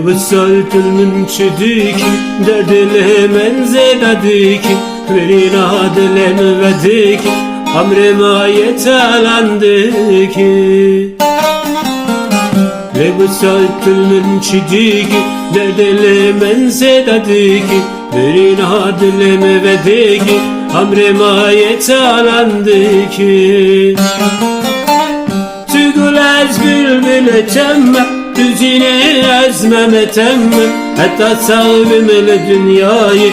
وصلت المنشديك دردل من زيداديك ورينا دلم وديك عمري ما يتعلنديك وصلت المنشديك دردل من زيداديك ورينا دلم وديك عمري ما يتعلنديك تقول از بلبل تمه düzine ezmeme temme hatta savmemeli dünyayı